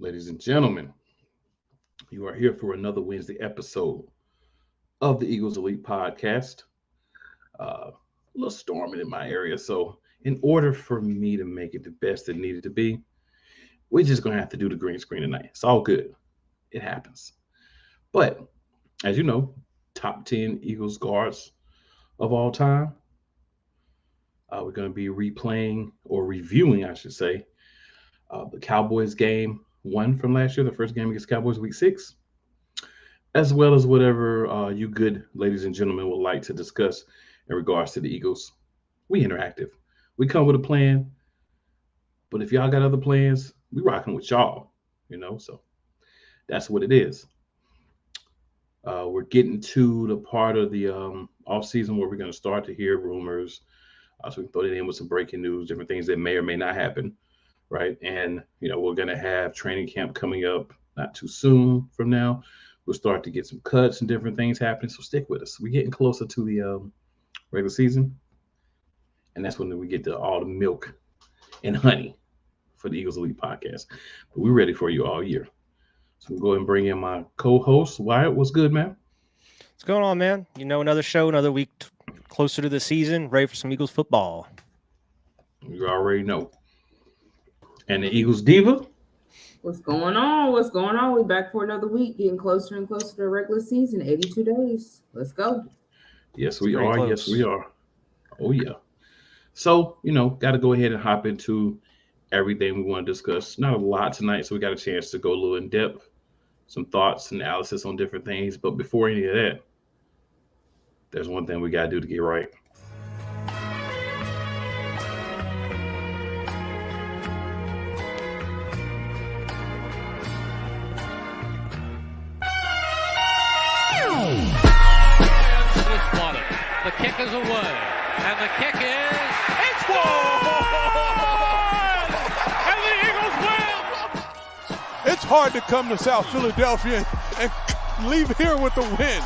Ladies and gentlemen, you are here for another Wednesday episode of the Eagles Elite Podcast. A little storming in my area, so in order for me to make it the best it needed to be, we're just gonna have to do the green screen tonight. It's all good. It happens. But as you know, top 10 Eagles guards of all time. We're going to be replaying or reviewing, I should say, the Cowboys game one from last year, the first game against Cowboys week 6, as well as whatever you good ladies and gentlemen would like to discuss in regards to the Eagles. We interactive. We come with a plan, but if y'all got other plans, we rocking with y'all, so that's what it is. We're getting to the part of the off season where we're going to start to hear rumors. So we can throw it in with some breaking news, different things that may or may not happen, right? And we're going to have training camp coming up not too soon from now. We'll start to get some cuts and different things happening. So stick with us. We're getting closer to the regular season, and that's when we get to all the milk and honey for the Eagles Elite Podcast. But we're ready for you all year. So we'll go ahead and bring in my co-host, Wyatt. What's good, man? What's going on, man? Another show, another week closer to the season, ready for some Eagles football. You already know. And the Eagles Diva? What's going on? What's going on? We're back for another week, getting closer and closer to the regular season. 82 days. Let's go. Yes, we are. Close. Yes, we are. Oh, yeah. So, got to go ahead and hop into everything we want to discuss. Not a lot tonight, so we got a chance to go a little in depth, some thoughts, analysis on different things. But before any of that, there's one thing we got to do to get right. The kick is away, and the kick it's good! And the Eagles win! It's hard to come to South Philadelphia and leave here with the win.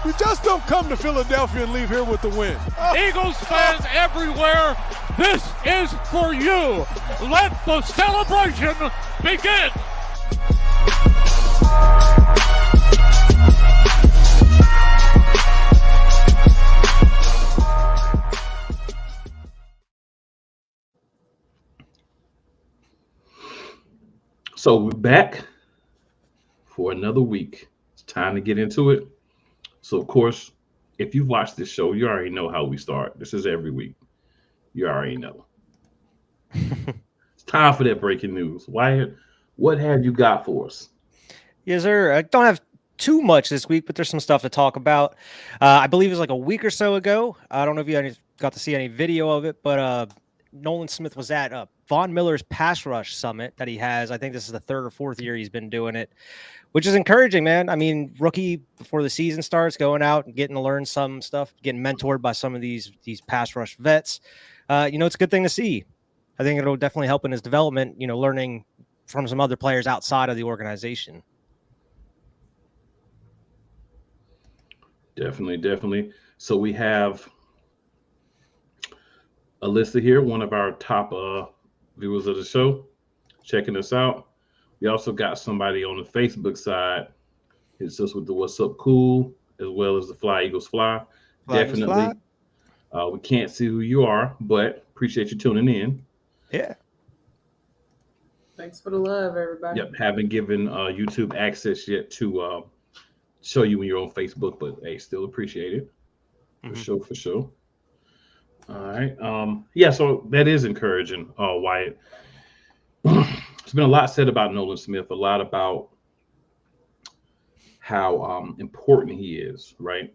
You just don't come to Philadelphia and leave here with the win. Eagles fans everywhere, this is for you. Let the celebration begin. So we're back for another week. It's time to get into it. So, of course, if you've watched this show, you already know how we start. This is every week. You already know. It's time for that breaking news. Wyatt, what have you got for us? Yes, sir. I don't have too much this week, but there's some stuff to talk about. I believe it was like a week or so ago. I don't know if you got to see any video of it, but Nolan Smith was at Von Miller's pass rush summit that he has. I think this is the 3rd or 4th year he's been doing it, which is encouraging, man. I mean, rookie before the season starts, going out and getting to learn some stuff, getting mentored by some of these pass rush vets. It's a good thing to see. I think it'll definitely help in his development, learning from some other players outside of the organization. Definitely. So we have Alyssa here, one of our top viewers of the show, checking us out. We also got somebody on the Facebook side. It's just with the What's Up Cool, as well as the Fly Eagles Fly. Definitely. We can't see who you are, but appreciate you tuning in. Yeah. Thanks for the love, everybody. Yep. Haven't given YouTube access yet to show you when you're on Facebook, but hey, still appreciate it. For sure. All right. So that is encouraging, Wyatt. There's been a lot said about Nolan Smith, a lot about how important he is, right?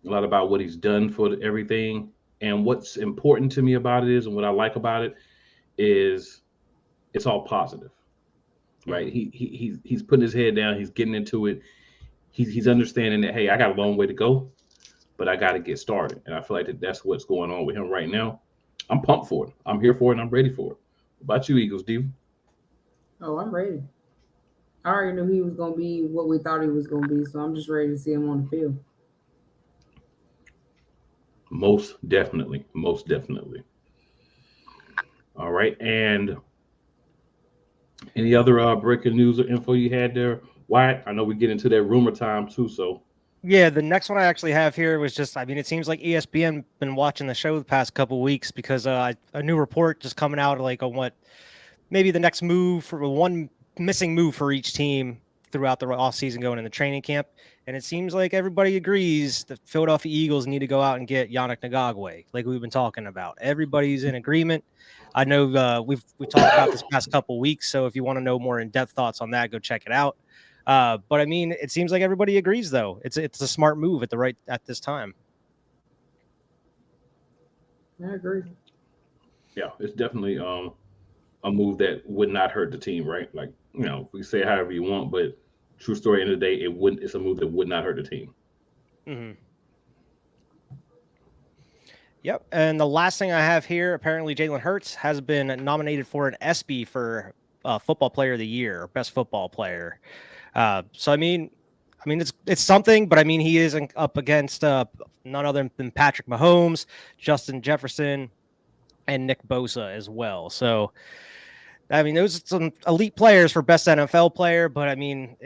A lot about what he's done for everything. And what's important to me about it is, and what I like about it is it's all positive, right? He's putting his head down. He's getting into it. He's understanding that, hey, I got a long way to go, but I got to get started. And I feel like that's what's going on with him right now. I'm pumped for it. I'm here for it. And I'm ready for it. What about you, Eagles, Diva? Oh, I'm ready. I already knew he was going to be what we thought he was going to be, so I'm just ready to see him on the field. Most definitely. All right. And Any other breaking news or info you had there, Wyatt? I know we get into that rumor time too, so. Yeah, the next one I actually have here was just, I mean, it seems like ESPN been watching the show the past couple weeks because a new report just coming out like on what maybe the next move for one missing move for each team throughout the offseason going into training camp. And it seems like everybody agrees the Philadelphia Eagles need to go out and get Yannick Ngakoue, like we've been talking about. Everybody's in agreement. I know we've talked about this past couple weeks, so if you want to know more in-depth thoughts on that, go check it out. But I mean, it seems like everybody agrees, though. It's a smart move at this time. I agree. Yeah, it's definitely a move that would not hurt the team, right? Like, we say however you want, but true story, end of the day, it's a move that would not hurt the team. Mm-hmm. Yep. And the last thing I have here, apparently Jalen Hurts has been nominated for an ESPY for Football Player of the Year, Best Football Player. So I mean, it's something, but I mean, he is up against none other than Patrick Mahomes, Justin Jefferson, and Nick Bosa as well. So, I mean, those are some elite players for best NFL player, but I mean,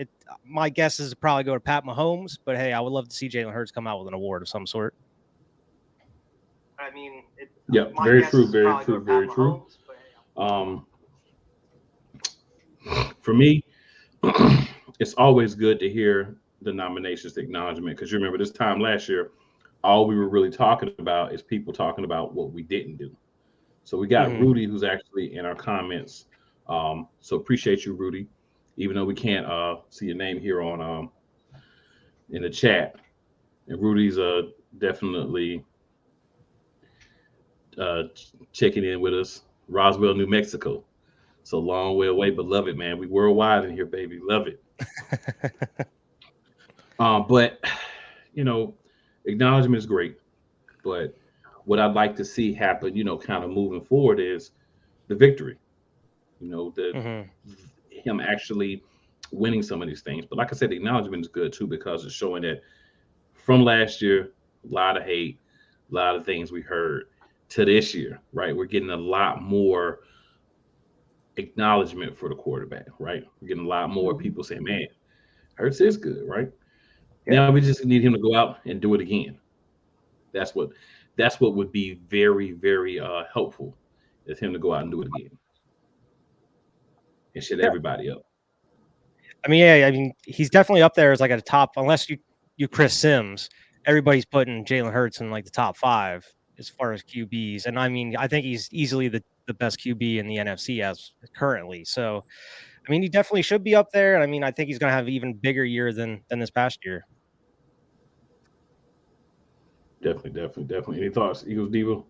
my guess is to probably go to Pat Mahomes. But hey, I would love to see Jalen Hurts come out with an award of some sort. I mean, very true, very true, very true. For me, it's always good to hear the nominations, the acknowledgement, because you remember this time last year, all we were really talking about is people talking about what we didn't do. So we got Rudy, who's actually in our comments. So appreciate you, Rudy, even though we can't see your name here on in the chat. And Rudy's definitely checking in with us. Roswell, New Mexico. It's a long way away, but love it, man. We worldwide in here, baby. Love it. But, acknowledgement is great. But what I'd like to see happen, kind of moving forward is the victory. Him actually winning some of these things. But like I said, the acknowledgement is good, too, because it's showing that from last year, a lot of hate, a lot of things we heard, to this year, right? We're getting a lot more acknowledgement for the quarterback, right? We're getting a lot more people saying, man, Hurts is good, right? Yeah. Now we just need him to go out and do it again. That's what would be very, very helpful, is him to go out and do it again. And shut everybody up. I mean, he's definitely up there as like at a top, unless you Chris Sims, everybody's putting Jalen Hurts in like the top 5 as far as QBs. And I mean, I think he's easily the best QB in the NFC as currently. So, I mean, he definitely should be up there. And I mean, I think he's going to have an even bigger year than this past year. Definitely. Any thoughts, Eagles Devo?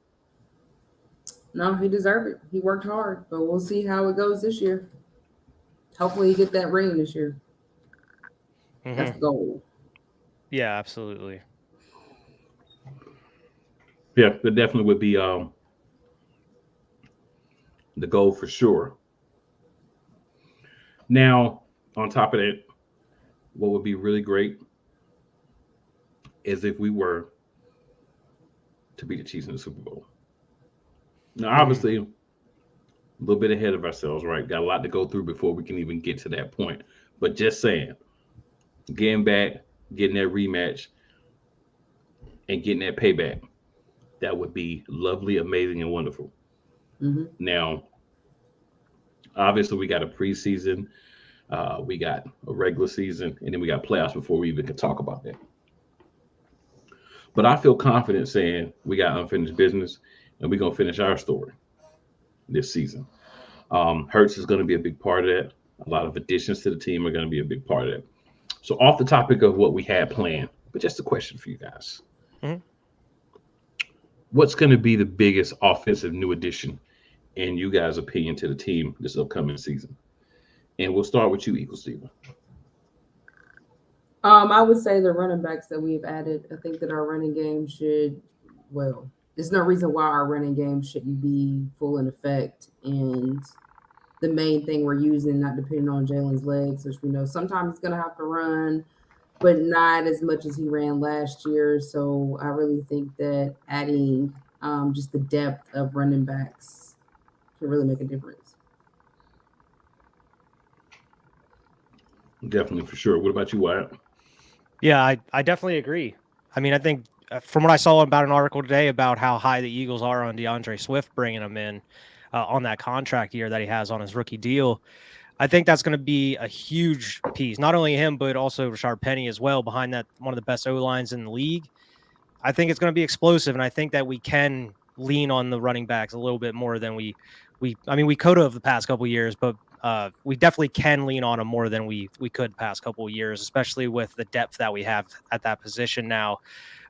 No, he deserved it. He worked hard, but we'll see how it goes this year. Hopefully he get that ring this year. That's the goal. Yeah, absolutely. Yeah, that definitely would be the goal for sure. Now, on top of that, what would be really great is if we were to beat the Chiefs in the Super Bowl. Now, obviously, a little bit ahead of ourselves, right? Got a lot to go through before we can even get to that point. But just saying, getting back, getting that rematch, and getting that payback, that would be lovely, amazing, and wonderful. Now, obviously, we got a preseason, we got a regular season, and then we got playoffs before we even can talk about that. But I feel confident saying we got unfinished business, and we're going to finish our story this season. Hurts is going to be a big part of that. A lot of additions to the team are going to be a big part of that. So off the topic of what we had planned, but just a question for you guys. What's going to be the biggest offensive new addition, in you guys' opinion, to the team this upcoming season? And we'll start with you, Eagles Steven. I would say the running backs that we've added. I think that our running game there's no reason why our running game shouldn't be full in effect. And the main thing we're using, not depending on Jalen's legs, which we know sometimes he's going to have to run, but not as much as he ran last year. So I really think that adding just the depth of running backs can really make a difference. Definitely, for sure. What about you, Wyatt? Yeah, I definitely agree. I mean, I think from what I saw about an article today about how high the Eagles are on DeAndre Swift bringing him in on that contract year that he has on his rookie deal, I think that's going to be a huge piece. Not only him, but also Rashard Penny as well behind that, one of the best O-lines in the league. I think it's going to be explosive, and I think that we can lean on the running backs a little bit more than we could have the past couple of years, but we definitely can lean on them more than we could the past couple of years, especially with the depth that we have at that position now.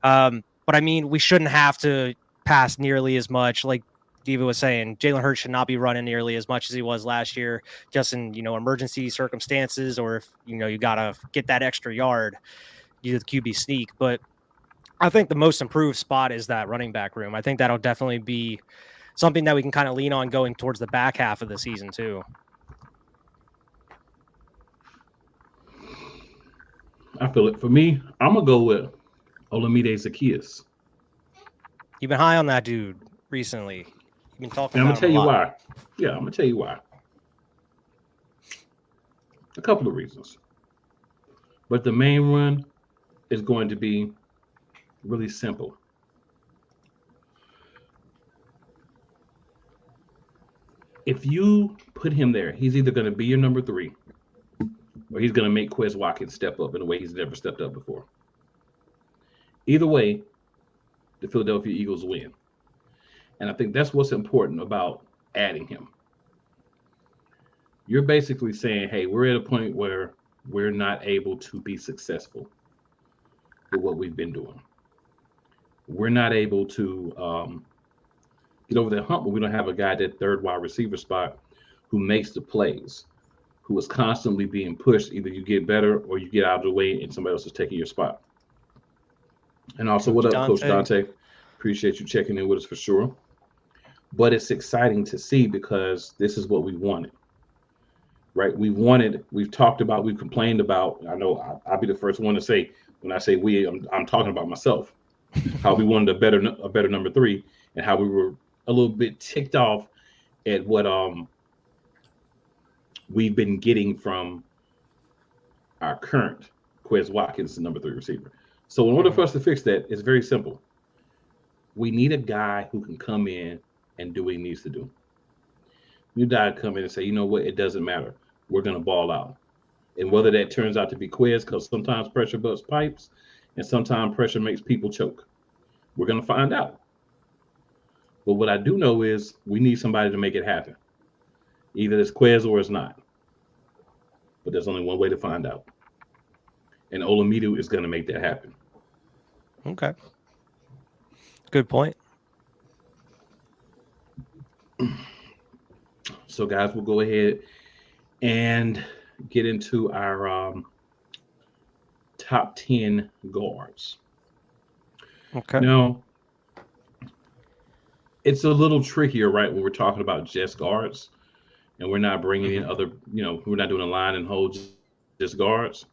But I mean, we shouldn't have to pass nearly as much. Like Diva was saying, Jalen Hurts should not be running nearly as much as he was last year, just in, emergency circumstances, or if, you got to get that extra yard, you do the QB sneak. But I think the most improved spot is that running back room. I think that'll definitely be something that we can kind of lean on going towards the back half of the season too. I feel it. For me, I'm going to go with Olamide Zaccheaus. You've been high on that dude recently. You've been talking And about I'm going to tell him a you lot. why. Yeah, I'm going to tell you why. A couple of reasons. But the main one is going to be really simple. If you put him there, he's either going to be your number 3 or he's going to make Quez Watkins step up in a way he's never stepped up before. Either way, the Philadelphia Eagles win. And I think that's what's important about adding him. You're basically saying, hey, we're at a point where we're not able to be successful with what we've been doing. We're not able to get over that hump, but we don't have a guy at that third wide receiver spot who makes the plays, who is constantly being pushed. Either you get better or you get out of the way and somebody else is taking your spot. And also, what up, Coach Dante? Appreciate you checking in with us for sure. But it's exciting to see because this is what we wanted, right? We've talked about, we've complained about. I know I'll be the first one to say, when I say we, I'm talking about myself, how we wanted a better number 3 and how we were a little bit ticked off at what we've been getting from our current Quez Watkins, the number 3 receiver. So in order for us to fix that, it's very simple. We need a guy who can come in and do what he needs to do. You got to come in and say, you know what, it doesn't matter. We're going to ball out. And whether that turns out to be Quez, because sometimes pressure busts pipes and sometimes pressure makes people choke. We're going to find out. But what I do know is we need somebody to make it happen. Either it's Quez or it's not. But there's only one way to find out. And Olamide is going to make that happen. Okay. Good point. So, guys, we'll go ahead and get into our top 10 guards. Okay. Now, it's a little trickier, right, when we're talking about just guards and we're not bringing in other, we're not doing a line and hold just guards.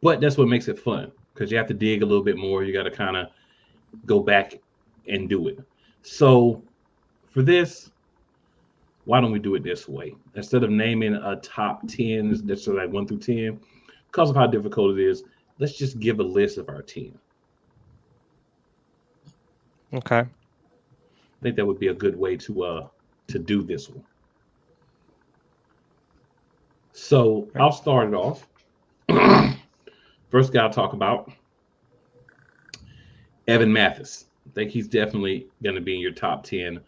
But that's what makes it fun because you have to dig a little bit more. You got to kind of go back and do it. So for this, why don't we do it this way? Instead of naming a top 10, that's like 1 through 10, because of how difficult it is, let's just give a list of our 10. Okay. I think that would be a good way to do this one. So I'll start it off. First guy I'll talk about, Evan Mathis. I think he's definitely going to be in your top 10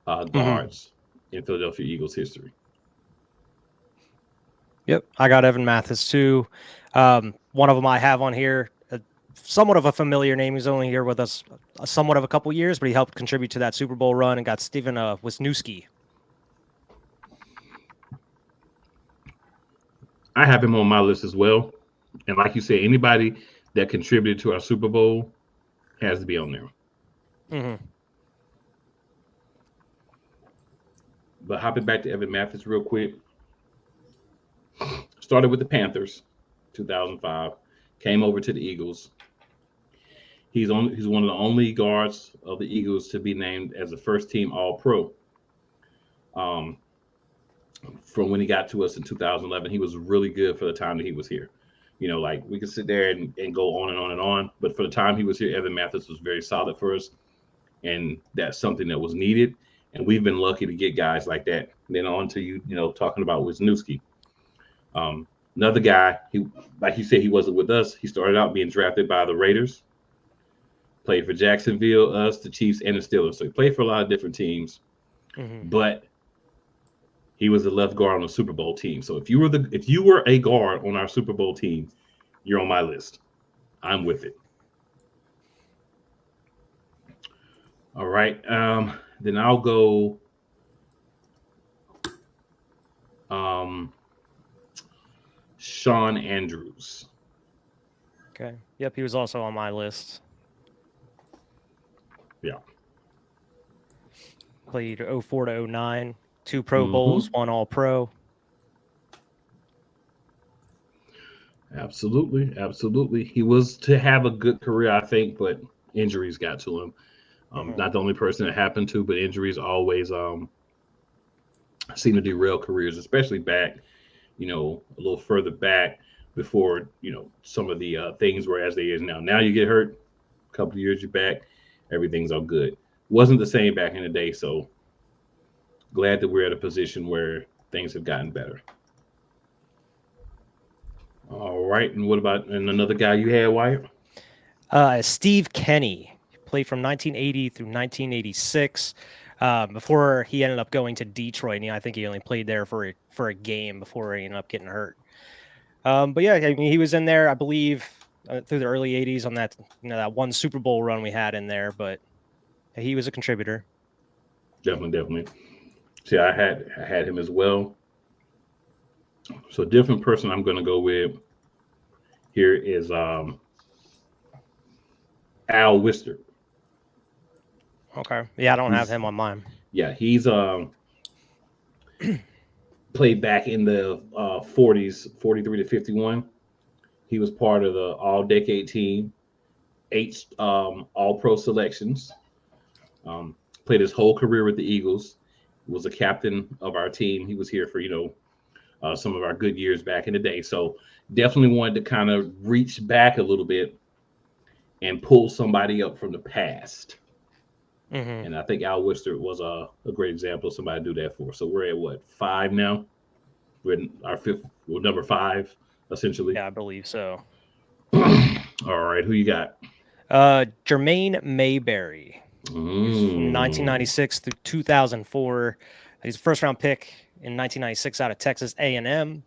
guards in Philadelphia Eagles history. Yep, I got Evan Mathis too. One of them I have on here, somewhat of a familiar name. He's only here with us somewhat of a couple years, but he helped contribute to that Super Bowl run and got Steven Wisniewski. I have him on my list as well. And like you said, anybody that contributed to our Super Bowl has to be on there. Mm-hmm. But hopping back to Evan Mathis real quick. Started with the Panthers, 2005. Came over to the Eagles. He's one of the only guards of the Eagles to be named as a first-team All-Pro. from when he got to us in 2011. He was really good for the time that he was here. You know, like we could sit there and go on and on and on, but for the time he was here, Evan Mathis was very solid for us, and that's something that was needed. And we've been lucky to get guys like that. And then on to you know, talking about Wisniewski. Another guy, he like you said, he wasn't with us. He started out being drafted by the Raiders, played for Jacksonville, us, the Chiefs, and the Steelers. So he played for a lot of different teams, but he was the left guard on the Super Bowl team. So if you were a guard on our Super Bowl team, you're on my list. I'm with it. All right. Then I'll go. Sean Andrews. Okay. Yep, he was also on my list. Yeah. Played 04 to 09, 2 Pro Bowls, 1 All-Pro. Absolutely. He was to have a good career, I think, but injuries got to him. Not the only person it happened to, but injuries always seem to derail careers, especially back, you know, a little further back before, you know, some of the things were as they is now. Now you get hurt, a couple of years you're back, everything's all good. Wasn't the same back in the day, so glad that we're at a position where things have gotten better. All right, and what about another guy you had, Wyatt? Steve Kenny. Played from 1980 through 1986. Before he ended up going to Detroit, and I think he only played there for a game before he ended up getting hurt. But yeah, I mean, he was in there, I believe, through the early 80s on that that one Super Bowl run we had in there. But he was a contributor. Definitely. See, I had him as well. So a different person I'm going to go with here is Al Wister. Okay. Yeah, I don't have him on mine. Yeah, he's played back in the 40s, 43 to 51. He was part of the all-decade team, 8 all-pro selections. Played his whole career with the Eagles. Was a captain of our team. He was here for, some of our good years back in the day. So definitely wanted to kind of reach back a little bit and pull somebody up from the past. And I think Al Wister was a great example of somebody to do that for. So we're at what, 5 now? We're in our number 5, essentially. Yeah, I believe so. All right, who you got? Jermaine Mayberry. From 1996 through 2004. He's a first-round pick in 1996 out of Texas A&M.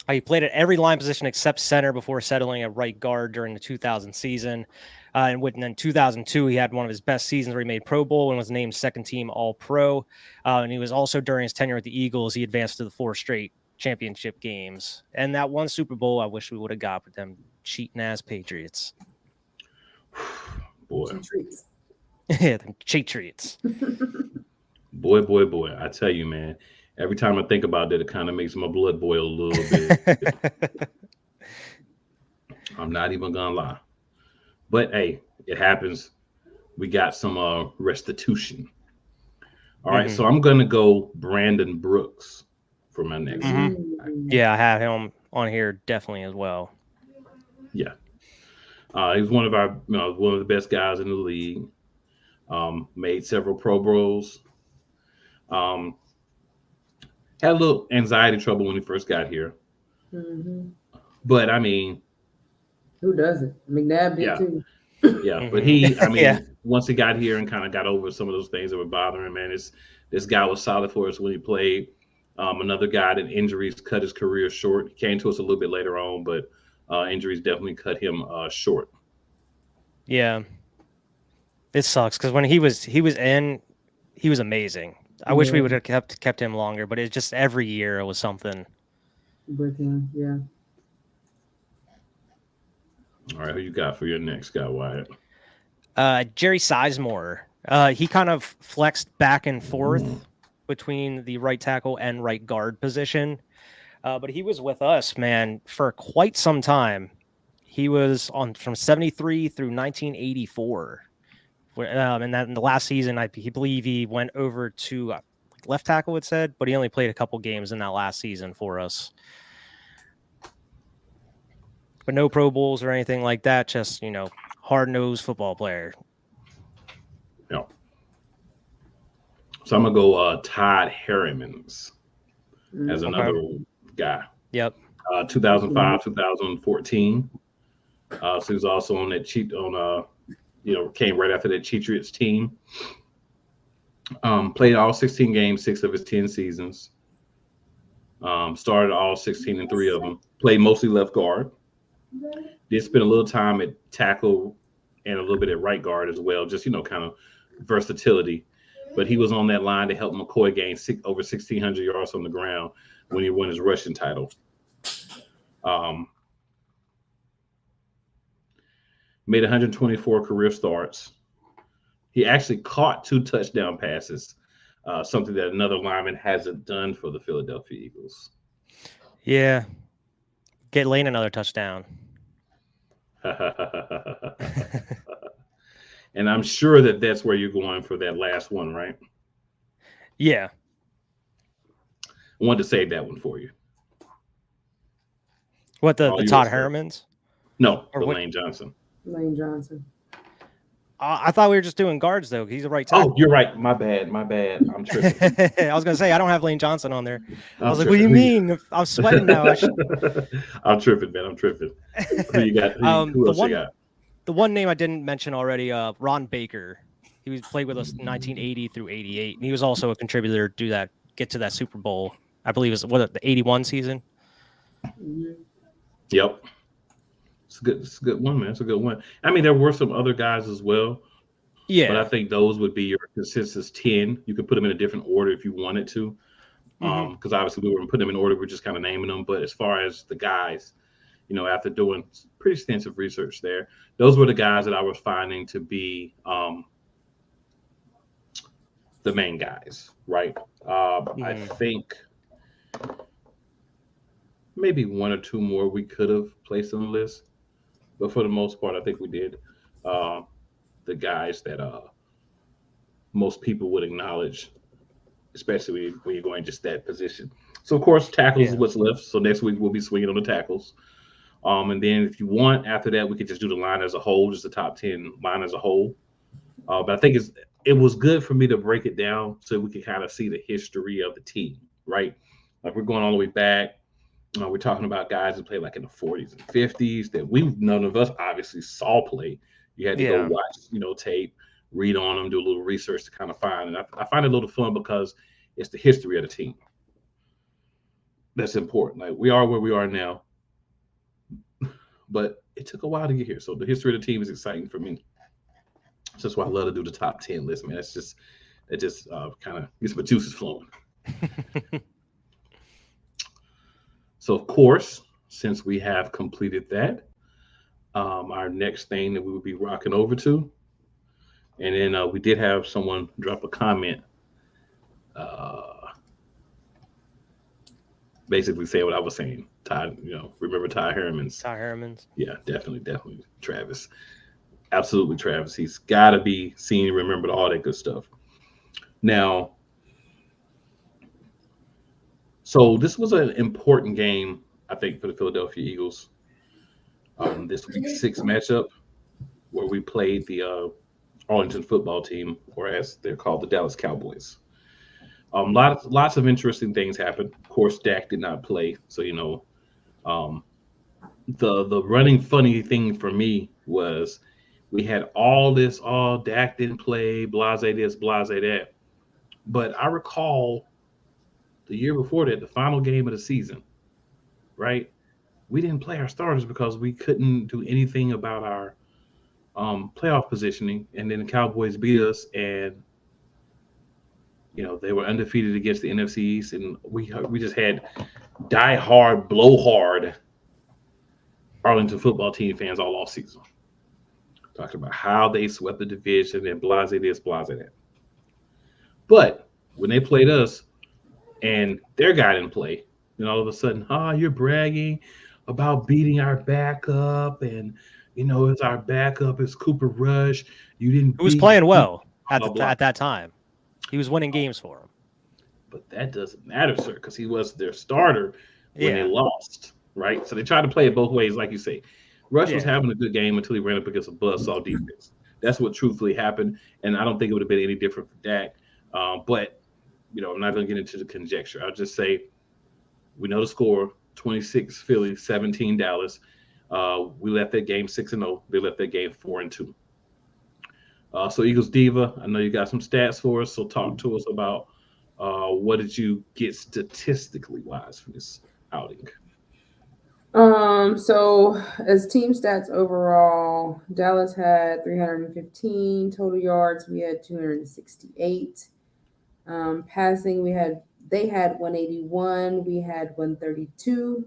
He played at every line position except center before settling at right guard during the 2000 season. And in 2002, he had one of his best seasons where he made Pro Bowl and was named second-team All-Pro. And he was also, during his tenure at the Eagles, he advanced to the 4 straight championship games. And that one Super Bowl, I wish we would have got with them cheating-ass Patriots. Boy. Yeah, them cheat treats. Boy. I tell you, man, every time I think about that, it kind of makes my blood boil a little bit. I'm not even going to lie. But, hey, it happens. We got some restitution. All right, so I'm going to go Brandon Brooks for my next one. Yeah, I have him on here definitely as well. Yeah. He was one of our, one of the best guys in the league. Made several Pro Bowls. Had a little anxiety trouble when he first got here. But, I mean, who doesn't? McNabb did too. Yeah, but once he got here and kind of got over some of those things that were bothering him, man, this guy was solid for us when he played. Another guy that injuries cut his career short. He came to us a little bit later on, but injuries definitely cut him short. Yeah, it sucks because when he was in, he was amazing. I wish we would have kept him longer, but it's just every year it was something. With him, yeah. All right, who you got for your next guy, Wyatt? Jerry Sizemore. He kind of flexed back and forth between the right tackle and right guard position. But he was with us, man, for quite some time. He was on from 73 through 1984. And then in the last season, I believe he went over to left tackle, it said, but he only played a couple games in that last season for us. But no Pro Bowls or anything like that. Just, hard-nosed football player. Yeah. So I'm going to go Todd Herremans as another guy. Yep. 2005, 2014. So he was also on that came right after that Cheatriots team. Played all 16 games, 6 of his 10 seasons. Started all 16 in 3 of them. Played mostly left guard. Did spend a little time at tackle and a little bit at right guard as well, just, kind of versatility. But he was on that line to help McCoy gain over 1,600 yards on the ground when he won his rushing title. Made 124 career starts. He actually caught 2 touchdown passes, something that another lineman hasn't done for the Philadelphia Eagles. Yeah. Get Lane another touchdown. And I'm sure that's where you're going for that last one, right? Yeah. I wanted to save that one for you. What, the Todd Herremans? No, or Lane Johnson. Lane Johnson. I thought we were just doing guards, though. He's a right tackle. Oh, you're right. My bad. I'm tripping. I was going to say, I don't have Lane Johnson on there. I was like, what do you mean? I'm sweating now. I'm tripping, man. I'm tripping. Who you got? Who else you got? The one name I didn't mention already, Ron Baker. He played with us in 1980 through 88. And he was also a contributor to get to that Super Bowl. I believe it was the 81 season. Yep. It's a good one, man. It's a good one. I mean, there were some other guys as well. Yeah. But I think those would be your consensus 10. You could put them in a different order if you wanted to. Because obviously we weren't putting them in order. We're just kind of naming them. But as far as the guys, after doing pretty extensive research there, those were the guys that I was finding to be the main guys, right? I think maybe 1 or 2 more we could have placed on the list. But for the most part, I think we did the guys that most people would acknowledge, especially when you're going just that position. So, of course, tackles is what's left. So next week we'll be swinging on the tackles. And then if you want, after that, we could just do the line as a whole, just the top 10 line as a whole. But I think it was good for me to break it down so we could kind of see the history of the team, right? Like we're going all the way back. We're talking about guys who played like in the 40s and 50s that none of us obviously saw play. You had to go watch, tape, read on them, do a little research to kind of find. And I find it a little fun because it's the history of the team. That's important. Like we are where we are now, but it took a while to get here. So the history of the team is exciting for me. That's why I love to do the top 10 list, man. It just kind of gets my juices flowing. So, of course, since we have completed that, our next thing that we would be rocking over to, and then we did have someone drop a comment basically saying what I was saying. Todd, remember Todd Herremans? Todd Herremans. Yeah, definitely. Travis. Absolutely, Travis. He's got to be seen, remembered, all that good stuff. Now, so this was an important game, I think, for the Philadelphia Eagles. This week 6 matchup where we played the Arlington football team, or as they're called, the Dallas Cowboys. Lots of interesting things happened. Of course, Dak did not play, so the running funny thing for me was we had all Dak didn't play, blase this, blase that. But I recall the year before that, the final game of the season, right? We didn't play our starters because we couldn't do anything about our playoff positioning. And then the Cowboys beat us, and they were undefeated against the NFC East, and we just had die hard, blow hard Arlington football team fans all off season, talking about how they swept the division and blase this, blase that. But when they played us and their guy didn't play, then all of a sudden, you're bragging about beating our backup, and it's our backup, it's Cooper Rush. You didn't. Who was playing well at that time? He was winning games for him. But that doesn't matter, sir, because he was their starter when they Yeah. lost, right? So they tried to play it both ways, like you say. Rush was Yeah. having a good game until he ran up against a buzzsaw defense. That's what truthfully happened, and I don't think it would have been any different for Dak. But I'm not going to get into the conjecture. I'll just say we know the score: 26 Philly, 17 Dallas. We left that game 6-0. They left that game 4-2. So Eagles Diva, I know you got some stats for us. So talk to us about what did you get statistically wise from this outing? So as team stats overall, Dallas had 315 total yards. We had 268. Passing, they had 181. We had 132.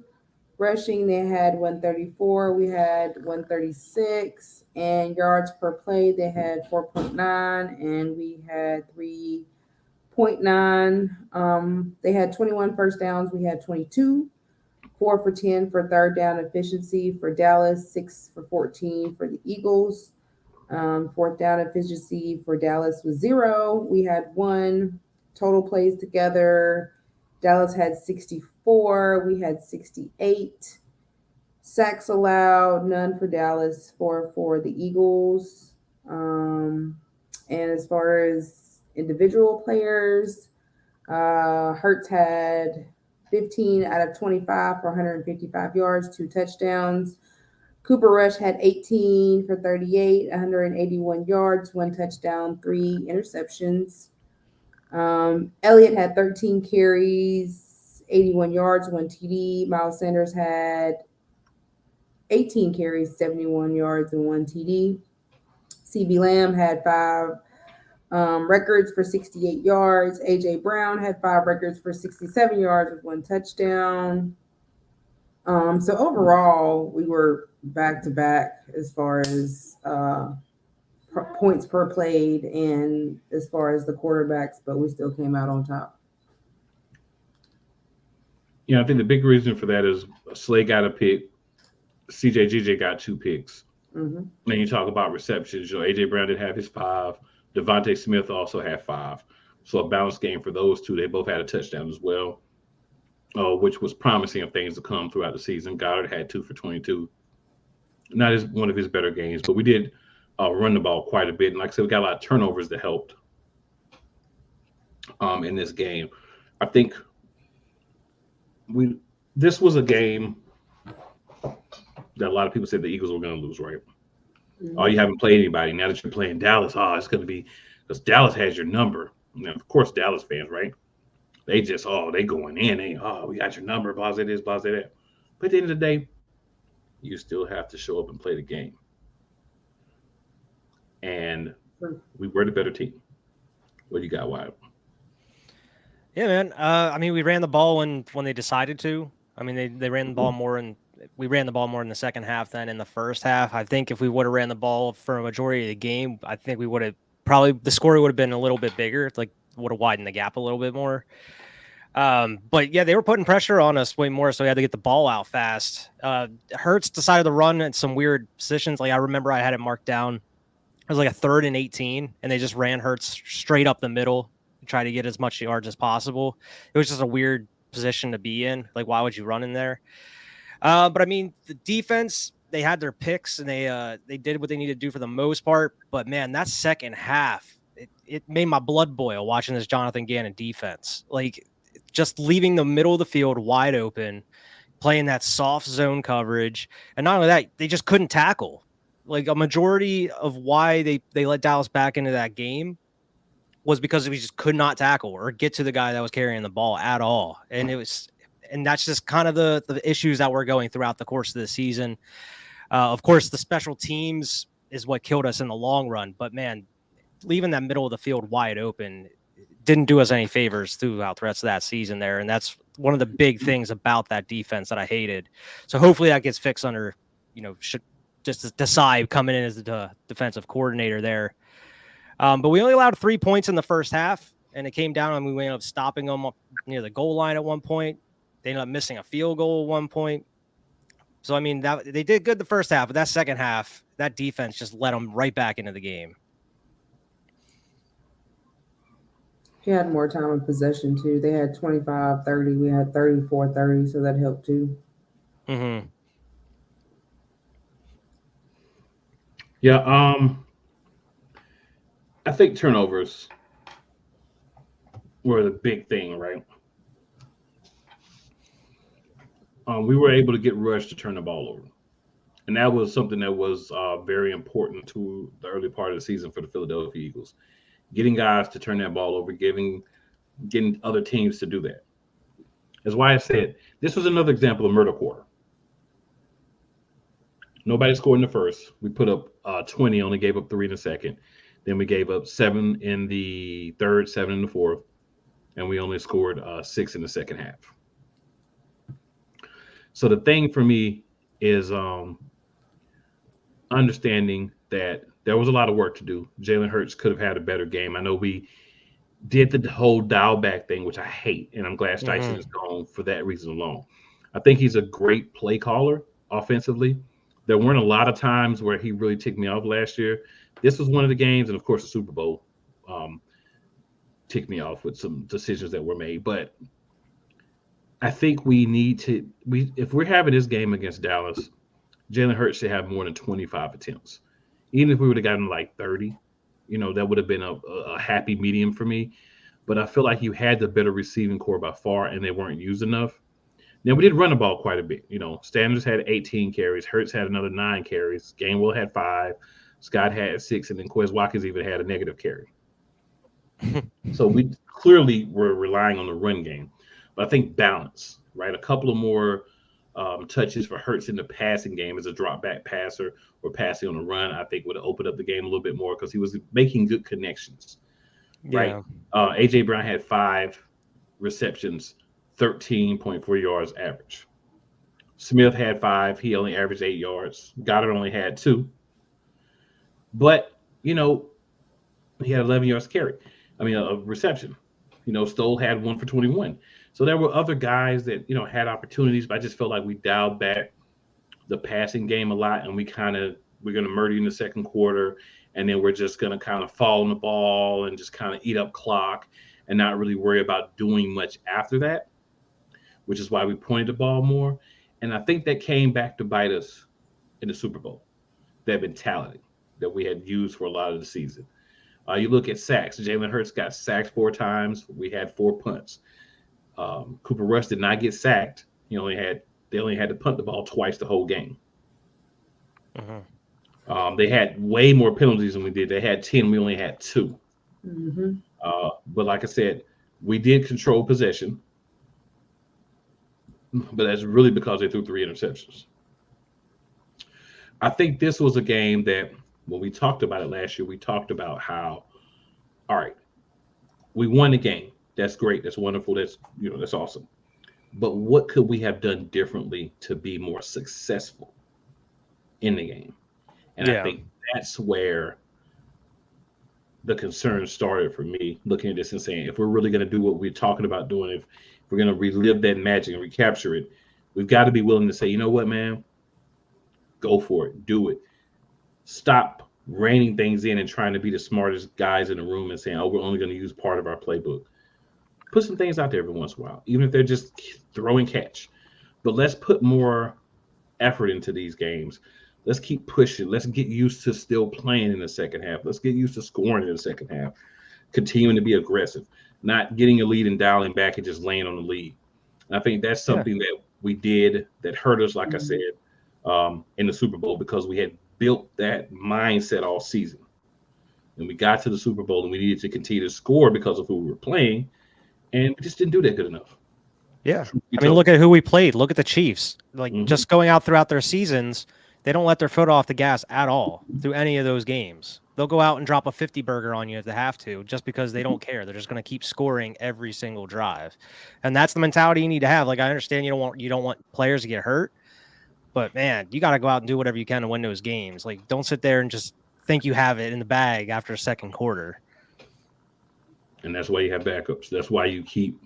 Rushing, they had 134. We had 136. And yards per play, they had 4.9, and we had 3.9. They had 21 first downs. We had 22. 4 for 10 for third down efficiency for Dallas, 6 for 14 for the Eagles. Fourth down efficiency for Dallas was 0. We had 1 total plays together. Dallas had 64. We had 68. Sacks allowed, none for Dallas, 4 for the Eagles. And as far as individual players, Hurts had 15 out of 25 for 155 yards, 2 touchdowns. Cooper Rush had 18 for 38, 181 yards, 1 touchdown, 3 interceptions. Elliott had 13 carries, 81 yards, 1 TD. Miles Sanders had 18 carries, 71 yards, and 1 TD. CB Lamb had 5 records for 68 yards. A.J. Brown had 5 records for 67 yards with 1 touchdown. So overall, we were back-to-back as far as points per played and as far as the quarterbacks, but we still came out on top. Yeah, I think the big reason for that is Slay got a pick. CJ got 2 picks. Mm-hmm. Then you talk about receptions. A.J. Brown did have his 5. Devontae Smith also had 5. So a balanced game for those 2. They both had a touchdown as well, which was promising of things to come throughout the season. Goddard had 2 for 22. Not as one of his better games, but we did run the ball quite a bit. And like I said, we got a lot of turnovers that helped in this game. I think this was a game that a lot of people said the Eagles were going to lose, right? Mm-hmm. Oh, you haven't played anybody. Now that you're playing Dallas, it's going to be because Dallas has your number. Now, of course, Dallas fans, right? They just, they going in. We got your number, blase this, blase that. But at the end of the day, you still have to show up and play the game. And we were the better team. What do you got, Wyatt? Yeah, man. I mean, we ran the ball when they decided to. I mean, they ran the ball more, and we ran the ball more in the second half than in the first half. I think if we would have ran the ball for a majority of the game, I think we would have the score would have been a little bit bigger. Like, would have widened the gap a little bit more. But yeah, they were putting pressure on us way more, so we had to get the ball out fast. Hurts decided to run in some weird positions. Like, I remember I had it marked down. It was like a 3rd and 18, and they just ran Hurts straight up the middle, try to get as much yards as possible. It was just a weird position to be in. Like, why would you run in there? But I mean, the defense, they had their picks and they did what they needed to do for the most part. But man, that second half, it made my blood boil watching this Jonathan Gannon defense. Like, just leaving the middle of the field wide open, playing that soft zone coverage. And not only that, they just couldn't tackle. Like, a majority of why they let Dallas back into that game was because we just could not tackle or get to the guy that was carrying the ball at all. And that's just kind of the issues that we're going throughout the course of the season. Of course, the special teams is what killed us in the long run. But man, leaving that middle of the field wide open didn't do us any favors throughout the rest of that season there. And that's one of the big things about that defense that I hated. So hopefully that gets fixed under, should just decide coming in as the defensive coordinator there. But we only allowed 3 points in the first half, and it came down and we ended up stopping them up near the goal line at one point. They ended up missing a field goal at one point. So, I mean, they did good the first half, but that second half, that defense just let them right back into the game. He had more time in possession too. They had 25-30. We had 34-30, so that helped too. Mm-hmm. Yeah, I think turnovers were the big thing, right? We were able to get Rush to turn the ball over. And that was something that was very important to the early part of the season for the Philadelphia Eagles. Getting guys to turn that ball over, getting other teams to do that. That's why I said this was another example of murder quarter. Nobody scored in the first. We put up 20, only gave up 3 in the second. Then we gave up 7 in the third, 7 in the fourth, and we only scored 6 in the second half. So the thing for me is understanding that there was a lot of work to do. Jalen Hurts could have had a better game. I know we did the whole dial back thing, which I hate, and I'm glad Tyson is gone for that reason alone. I think he's a great play caller offensively. There weren't a lot of times where he really ticked me off last year. This was one of the games, and of course the Super Bowl ticked me off with some decisions that were made. But I think we need to if we're having this game against Dallas, Jalen Hurts should have more than 25 attempts. Even if we would have gotten like 30, that would have been a happy medium for me. But I feel like you had the better receiving core by far, and they weren't used enough. Now, we did run the ball quite a bit. Sanders had 18 carries. Hurts had another 9 carries. Gainwell had 5. Scott had 6. And then Quez Watkins even had a negative carry. So we clearly were relying on the run game. But I think balance, right? A couple of more touches for Hurts in the passing game as a drop back passer or passing on the run, I think would have opened up the game a little bit more because he was making good connections, right? A.J. Brown had 5 receptions, 13.4 yards average. Smith had 5. He only averaged 8 yards. Goddard only had 2. But, he had 11 yards carry. A reception. Stoll had 1 for 21. So there were other guys that, had opportunities, but I just felt like we dialed back the passing game a lot, and we're going to murder you in the second quarter, and then we're just going to kind of fall on the ball and just kind of eat up clock and not really worry about doing much after that, which is why we pointed the ball more. And I think that came back to bite us in the Super Bowl, that mentality that we had used for a lot of the season. You look at sacks. Jalen Hurts got sacked 4 times. We had 4 punts. Cooper Rush did not get sacked. They only had to punt the ball twice the whole game. They had way more penalties than we did. They had 10. We only had 2. But like I said, we did control possession. But that's really because they threw 3 interceptions. I think this was a game that when we talked about it last year, we talked about how, all right, we won the game. That's great. That's wonderful. That's awesome. But what could we have done differently to be more successful in the game? And I think that's where the concern started for me, looking at this and saying, if we're really going to do what we're talking about doing, if we're going to relive that magic and recapture it, we've got to be willing to say, you know what, man, go for it. Do it. Stop reining things in and trying to be the smartest guys in the room and saying, oh, we're only going to use part of our playbook. Put some things out there every once in a while, even if they're just throw and catch. But let's put more effort into these games. Let's keep pushing. Let's get used to still playing in the second half. Let's get used to scoring in the second half, continuing to be aggressive, not getting a lead and dialing back and just laying on the lead. And I think that's something that we did that hurt us, like I said, in the Super Bowl, because we had built that mindset all season. And we got to the Super Bowl and we needed to continue to score because of who we were playing. And we just didn't do that good enough. Yeah. Look at who we played. Look at the Chiefs. Just going out throughout their seasons, they don't let their foot off the gas at all through any of those games. They'll go out and drop a 50 burger on you if they have to, just because they don't care. They're just going to keep scoring every single drive. And that's the mentality you need to have. I understand you don't want players to get hurt, but man, you got to go out and do whatever you can to win those games. Don't sit there and just think you have it in the bag after a second quarter. And that's why you have backups. That's why you keep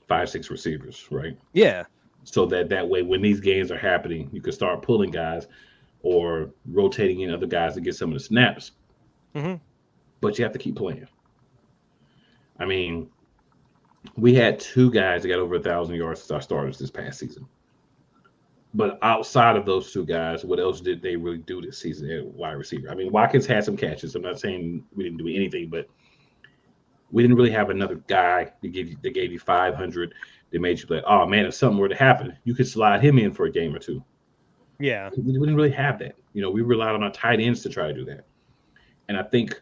5-6 receivers, right? Yeah. So that way, when these games are happening, you can start pulling guys or rotating in other guys to get some of the snaps. But you have to keep playing. I mean, we had 2 guys that got over 1,000 yards as our starters this past season. But outside of those 2 guys, what else did they really do this season at wide receiver? I mean, Watkins had some catches. I'm not saying we didn't do anything, but we didn't really have another guy that gave you 500 that made you like, oh man, if something were to happen, you could slide him in for a game or 2. Yeah. We didn't really have that. We relied on our tight ends to try to do that. And I think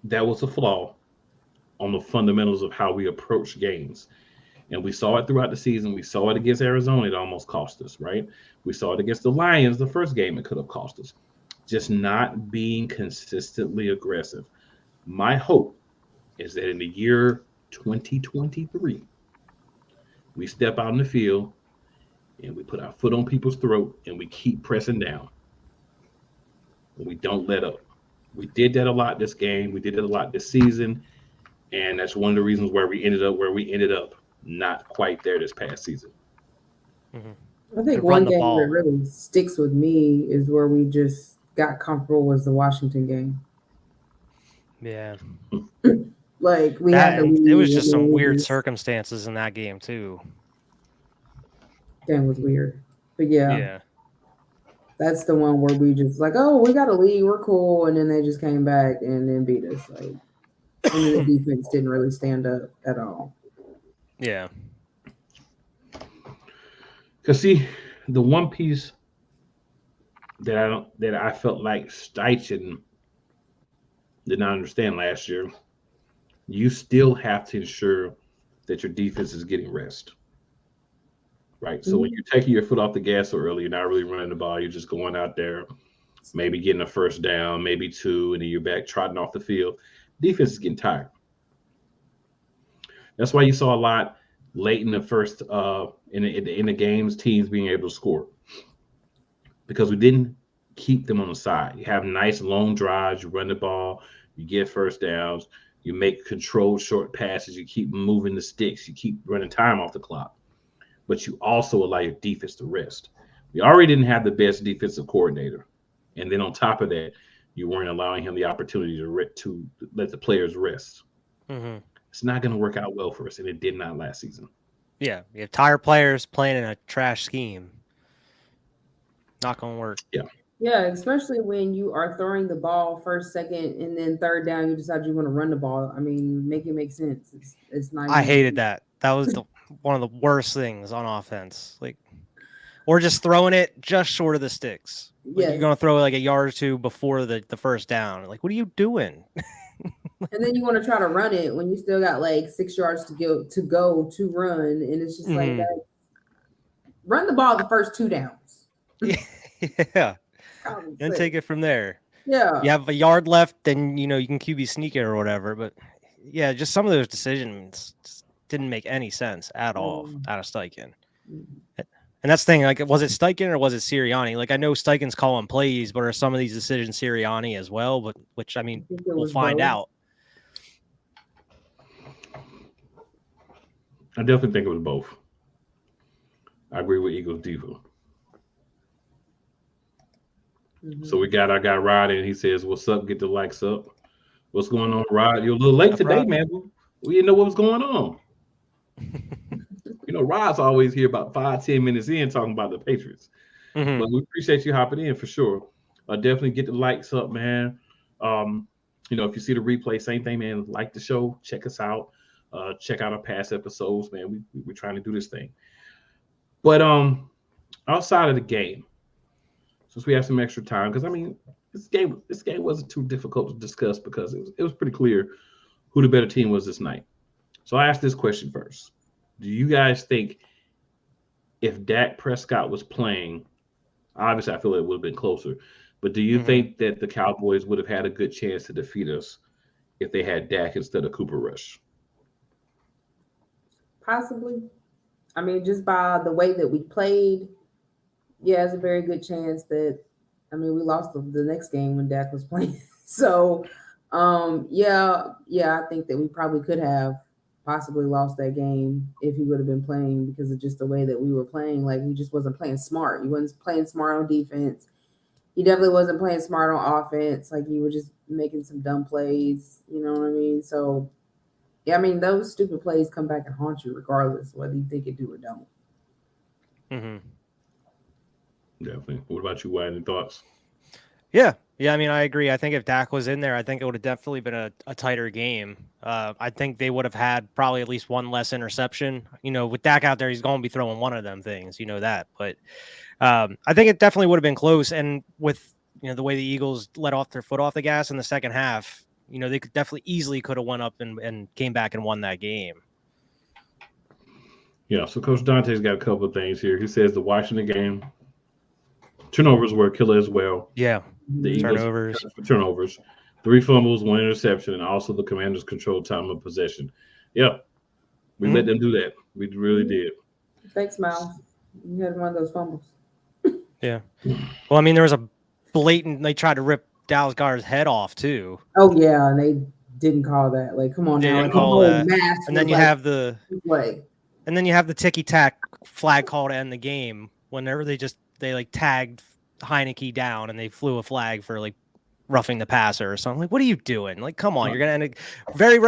that was a flaw on the fundamentals of how we approach games. And we saw it throughout the season. We saw it against Arizona. It almost cost us, right? We saw it against the Lions the first game. It could have cost us. Just not being consistently aggressive. My hope is that in the year 2023, we step out in the field and we put our foot on people's throat and we keep pressing down. And we don't let up. We did that a lot this game. We did it a lot this season. And that's one of the reasons why we ended up where we ended up. Not quite there this past season. I think one game that really sticks with me is where we just got comfortable was the Washington game. Yeah. Like we had to lead. It was just some weird circumstances in that game too. Game was weird. But yeah. That's the one where we just like, oh, we got a lead, we're cool, and then they just came back and then beat us. Like, and the defense didn't really stand up at all. Yeah. Because see, the one piece that I felt like Steichen did not understand last year, you still have to ensure that your defense is getting rest. Right. So when you're taking your foot off the gas so early, you're not really running the ball, you're just going out there, maybe getting a first down, maybe 2, and then you're back trotting off the field. Defense is getting tired. That's why you saw a lot late in the first in the games, teams being able to score because we didn't keep them on the side. You have nice long drives, you run the ball, you get first downs, you make controlled short passes, you keep moving the sticks, you keep running time off the clock, but you also allow your defense to rest. We already didn't have the best defensive coordinator, and then on top of that, you weren't allowing him the opportunity to let the players rest. Mm-hmm. It's not going to work out well for us, and it did not last season. Yeah, you have tired players playing in a trash scheme. Not going to work. Yeah, especially when you are throwing the ball first, second, and then third down, you decide you want to run the ball. I mean, make it make sense. It's not. I hated that. That was one of the worst things on offense. Like, or just throwing it just short of the sticks. Like you're going to throw like a yard or 2 before the first down. Like, what are you doing? And then you want to try to run it when you still got like 6 yards to run, and it's just like that. Run the ball the first 2 downs. Yeah, and take it from there. Yeah, you have a yard left, then you can QB sneak it or whatever. But yeah, just some of those decisions just didn't make any sense at all out of Steichen. And that's the thing, like, was it Steichen or was it Sirianni? Like, I know Steichen's calling plays, but are some of these decisions Sirianni as well? But which, I mean, we'll find out. I definitely think it was both. I agree with Eagles Diva. So we got our guy Rod, and he says, "What's up? Get the likes up. What's going on, Rod? You're a little late today, Rod? Man. We didn't know what was going on." Rod's always here about 5-10 minutes in talking about the Patriots. But we appreciate you hopping in for sure. Definitely get the likes up, man. If you see the replay, same thing, man. Like the show, check us out. Check out our past episodes, man. We're trying to do this thing. But outside of the game, since we have some extra time, because I mean, this game wasn't too difficult to discuss because it was pretty clear who the better team was this night. So I asked this question first. Do you guys think if Dak Prescott was playing, obviously I feel it would have been closer, but do you think that the Cowboys would have had a good chance to defeat us if they had Dak instead of Cooper Rush? Possibly. I mean, just by the way that we played, yeah, it's a very good chance that, I mean, we lost the next game when Dak was playing. So, yeah, I think that we probably could have possibly lost that game if he would have been playing because of just the way that we were playing. Like, we just wasn't playing smart. He wasn't playing smart on defense. He definitely wasn't playing smart on offense. Like, you were just making some dumb plays. You know what I mean? So, Yeah, I mean, those stupid plays come back and haunt you regardless whether you think it do or don't. Definitely. What about you, Wyatt? Any thoughts? Yeah. I mean, I agree. I think if Dak was in there, I think it would have definitely been a tighter game. I think they would have had probably at least one less interception. With Dak out there, he's going to be throwing one of them things. You know that. But I think it definitely would have been close. And with the way the Eagles let off their foot off the gas in the second half, they could definitely easily could have went up and came back and won that game. Yeah. So Coach Dante's got a couple of things here. He says the Washington game turnovers were a killer as well. Yeah. The Eagles turnovers, 3 fumbles, 1 interception, and also the Commanders controlled time of possession. Yeah, we let them do that. We really did. Thanks, Miles. You had one of those fumbles. Yeah. Well, I mean, there was a blatant. They tried to rip Dallas Goedert's head off too. Oh yeah, and they didn't call that. Like, come on They now. didn't call that. And then you have the play. And then you have the ticky tack flag call to end the game. Whenever they tagged Heineke down and they flew a flag for like roughing the passer or something. Like, what are you doing? Like, come on, you're gonna end it very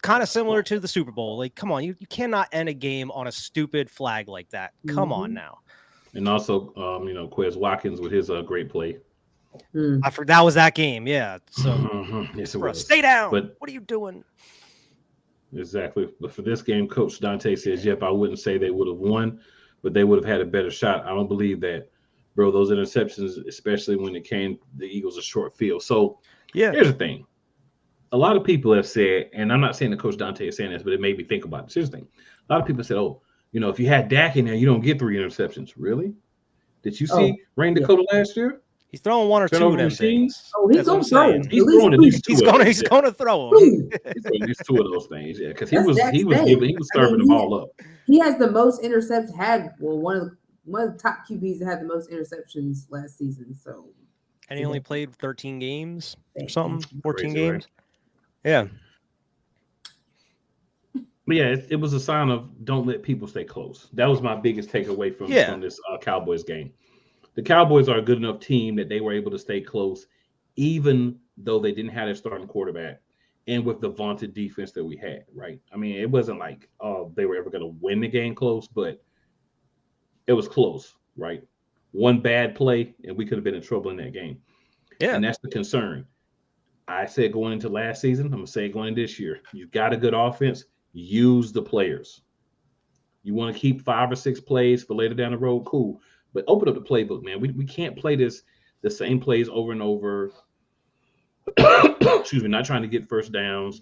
kind of similar to the Super Bowl. Like, come on, you cannot end a game on a stupid flag like that. Come on now. And also, Quez Watkins with his great play. I forgot that was that game. Yeah. So yes, it was. Stay down. But what are you doing? Exactly. But for this game, Coach Dante says, yep, I wouldn't say they would have won, but they would have had a better shot. I don't believe that. Bro, those interceptions, especially when it came the Eagles a short field. So here's the thing. A lot of people have said, and I'm not saying that Coach Dante is saying this, but it made me think about this. Here's the thing. A lot of people said, if you had Dak in there, you don't get 3 interceptions. Really? Did you see Rain Dakota last year? He's throwing 1 or 2 of them things. Oh, he's going to throw. He's throwing at least 2. He's going to throw them. He's throwing at least 2 of those things. Yeah, because he was serving them all up. He has the most interceptions. One of the top QBs that had the most interceptions last season. So, and he only played 13 games or something, 14 Crazy, games. Right? Yeah. But yeah, it was a sign of don't let people stay close. That was my biggest takeaway from this Cowboys game. The Cowboys are a good enough team that they were able to stay close, even though they didn't have their starting quarterback, and with the vaunted defense that we had. Right? I mean, it wasn't like they were ever going to win the game close, but it was close. Right? One bad play, and we could have been in trouble in that game. Yeah, and that's the concern. I said going into last season, I'm gonna say going into this year, you got a good offense. Use the players. You want to keep 5 or 6 plays for later down the road, cool. But open up the playbook, man. We can't play the same plays over and over. Excuse me, not trying to get first downs,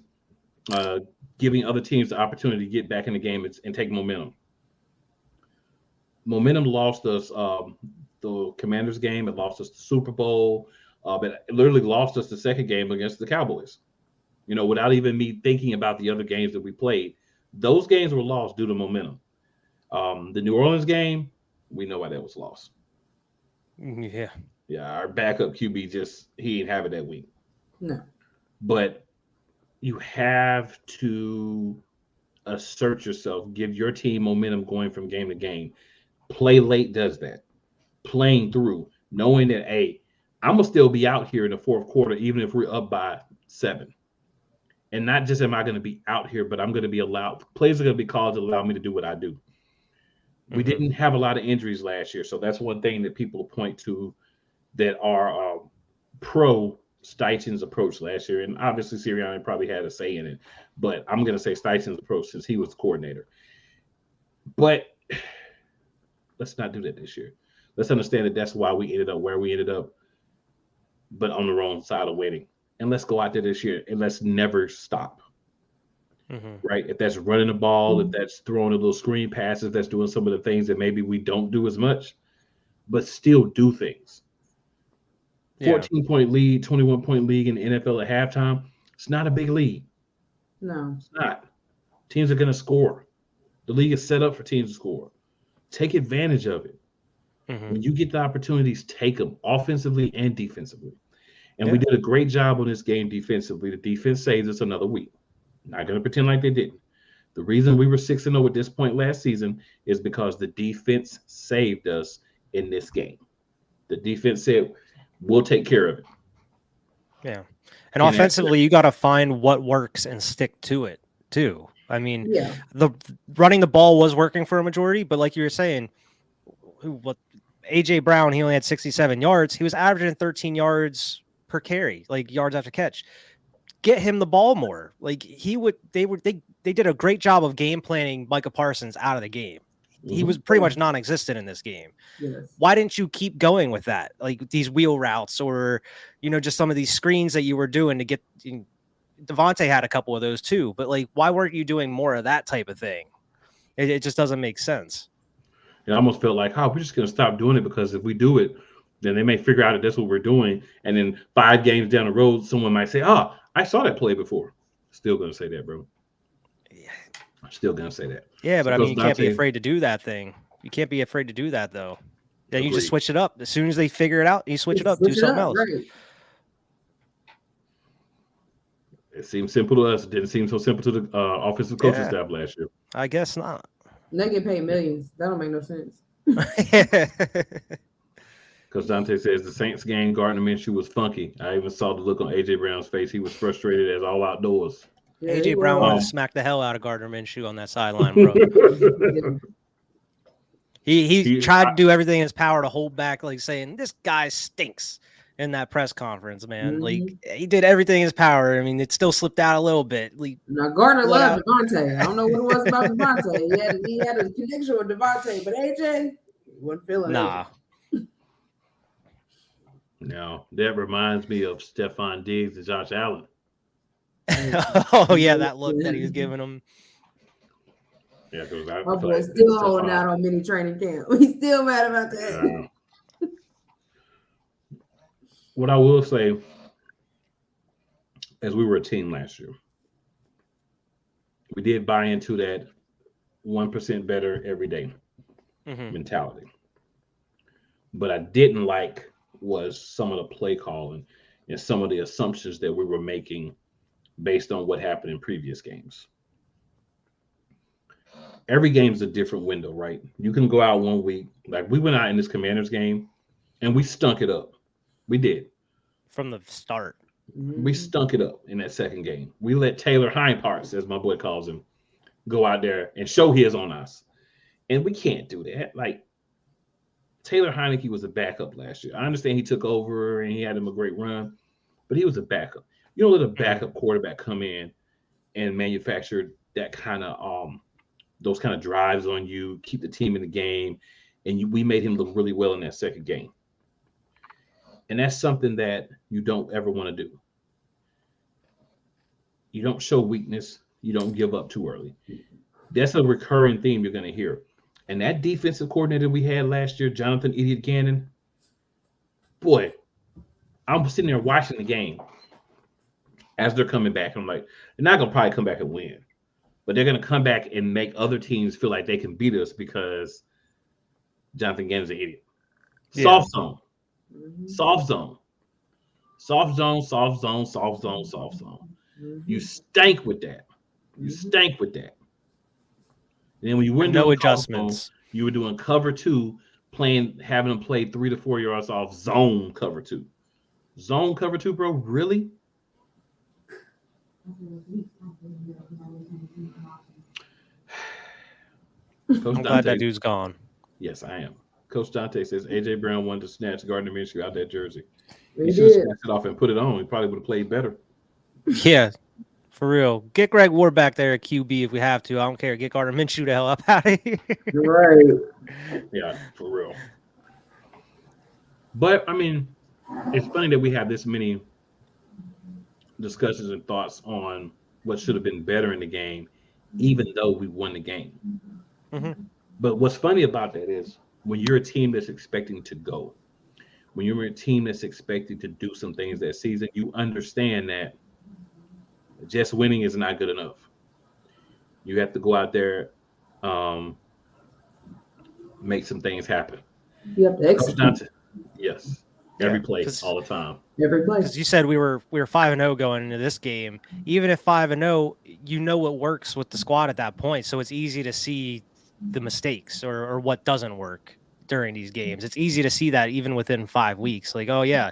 giving other teams the opportunity to get back in the game and take momentum. Momentum lost us the Commanders game. It lost us the Super Bowl. But it literally lost us the second game against the Cowboys. Without even me thinking about the other games that we played, those games were lost due to momentum. The New Orleans game, we know why that was lost. Yeah. Yeah, our backup QB he didn't have it that week. No. But you have to assert yourself, give your team momentum going from game to game. Play late does that. Playing through, knowing that, hey, I'm going to still be out here in the fourth quarter, even if we're up by 7. And not just am I going to be out here, but I'm going to be allowed. Plays are going to be called to allow me to do what I do. We didn't have a lot of injuries last year. So that's one thing that people point to that are pro Steichen's approach last year. And obviously Sirianni probably had a say in it. But I'm going to say Steichen's approach since he was the coordinator. But let's not do that this year. Let's understand that that's why we ended up where we ended up, but on the wrong side of winning. And let's go out there this year and let's never stop. Right? If that's running the ball, if that's throwing a little screen passes, that's doing some of the things that maybe we don't do as much, but still do things. 14-point lead, 21-point league in the NFL at halftime. It's not a big lead. No. It's not. Teams are going to score. The league is set up for teams to score. Take advantage of it. When you get the opportunities, take them offensively and defensively. And we did a great job on this game defensively. The defense saved us another week. Not going to pretend like they didn't. The reason we were 6-0 at this point last season is because the defense saved us in this game. The defense said, we'll take care of it. Yeah. And offensively, you got to find what works and stick to it too. I mean, Yeah. the running the ball was working for a majority, but like you were saying, AJ Brown, he only had 67 yards. He was averaging 13 yards per carry, like yards after catch. Get him the ball more. Like they did a great job of game planning Micah Parsons out of the game. He was pretty much non-existent in this game. Yes. Why didn't you keep going with that? Like these wheel routes or, just some of these screens that you were doing to get Devontae had a couple of those too, but like, why weren't you doing more of that type of thing? It just doesn't make sense. It almost felt like, we're just going to stop doing it because if we do it, then they may figure out that that's what we're doing. And then 5 games down the road, someone might say, I saw that play before. Still going to say that, bro. I'm still going to say that. Yeah, but I mean, you can't be Dante, afraid to do that thing. You can't be afraid to do that, though. Then you just Agreed. switch it up. As soon as they figure it out, you switch it up, do something else. Right. It seemed simple to us. It didn't seem so simple to the offensive coaching staff last year. I guess not. They get paid millions. That don't make no sense. Because Dante says the Saints game, Gardner Minshew was funky. I even saw the look on AJ Brown's face. He was frustrated as all outdoors. Yeah, AJ he Brown was. wanted to smack the hell out of Gardner Minshew on that sideline, bro. He tried to do everything in his power to hold back, like saying, this guy stinks in that press conference, man. Like, he did everything in his power. I mean, it still slipped out a little bit. Like, Now Gardner loved Devontae. I don't know what it was about Devontae. He had a connection with Devontae, but AJ wasn't feeling it. nah. Now, that reminds me of Stephon Diggs and Josh Allen. Oh, yeah, that look that he was giving him. Yeah, because My boy's still holding out on mini training camp. He's still mad about that. What I will say, as we were a team last year, we did buy into that 1% better every day mentality. But I didn't like was some of the play calling and some of the assumptions that we were making based on what happened in previous games. Every game's a different window, right? You can go out one week, like we went out in this Commanders game and we stunk it up. We did. From the start. We stunk it up in that second game. We let Taylor Hindparts, as my boy calls him, go out there and show his on us. And we can't do that. Like, Taylor Heineke was a backup last year. I understand he took over and he had him a great run, but he was a backup. You don't let a backup quarterback come in and manufacture that kind of those kind of drives on you, keep the team in the game, and we made him look really well in that second game. And that's something that you don't ever want to do. You don't show weakness. You don't give up too early. That's a recurring theme you're going to hear. And that defensive coordinator we had last year, Jonathan Idiot Gannon, boy, I'm sitting there watching the game as they're coming back. I'm like, they're not going to probably come back and win, but they're going to come back and make other teams feel like they can beat us because Jonathan Gannon's an idiot. Yeah. Soft zone. Soft zone. Soft zone, soft zone, soft zone, soft zone. You stank with that. You stank with that. And then when you were No adjustments. You were doing cover 2, having them play 3 to 4 yards off zone cover 2. Zone cover 2, bro? Really? Coach I'm glad that dude's gone. Yes, I am. Coach Dante says AJ Brown wanted to snatch Gardner Minshew out that jersey. He He should have did. snatched it off and put it on. He probably would have played better. Yeah, for real. Get Greg Ward back there at QB if we have to. I don't care. Get Gardner Minshew the hell up out of here. Right. Yeah, for real. But, I mean, it's funny that we have this many discussions and thoughts on what should have been better in the game, even though we won the game. But what's funny about that is when you're a team that's expecting to go, when you're a team that's expecting to do some things that season, you understand that just winning is not good enough. You have to go out there, make some things happen. You have to execute Yes, every Yeah, play, 'cause- all the time. every play. Because you said we were 5-0 going into this game. Even if 5-0, you know what works with the squad at that point. So it's easy to see the mistakes or what doesn't work during these games. It's easy to see that even within 5 weeks. Like, oh yeah,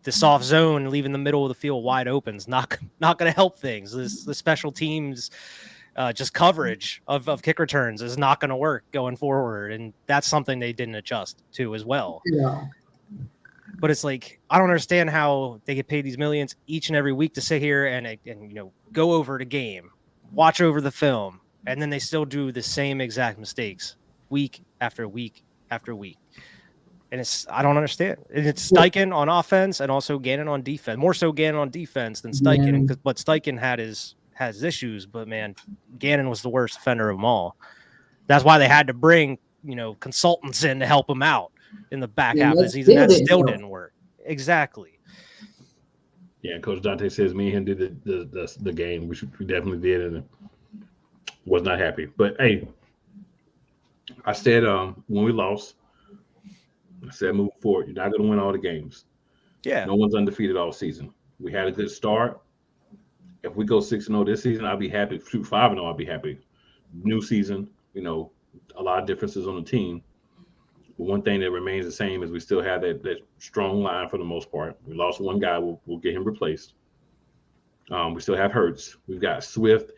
the soft zone, leaving the middle of the field wide open is not going to help things. The special teams, just coverage of kick returns is not going to work going forward, and that's something they didn't adjust to as well. Yeah. But it's like, I don't understand how they get paid these millions each and every week to sit here and go over the game, watch over the film, and then they still do the same exact mistakes week after week after week. And I don't understand. And it's Steichen on offense and also Gannon on defense. More so Gannon on defense than Steichen. But Steichen has issues, but man, Gannon was the worst offender of them all. That's why they had to bring consultants in to help him out in the back half of the season. That still didn't work. Exactly. Yeah, Coach Dante says me and him did the game, which we definitely did, and was not happy. But hey, I said when we lost, I said moving forward, you're not going to win all the games. Yeah. No one's undefeated all season. We had a good start. If we go 6-0 this season, I'll be happy. Shoot 5-0, I'll be happy. New season, a lot of differences on the team. But one thing that remains the same is we still have that strong line for the most part. We lost one guy. We'll get him replaced. We still have Hurts. We've got Swift,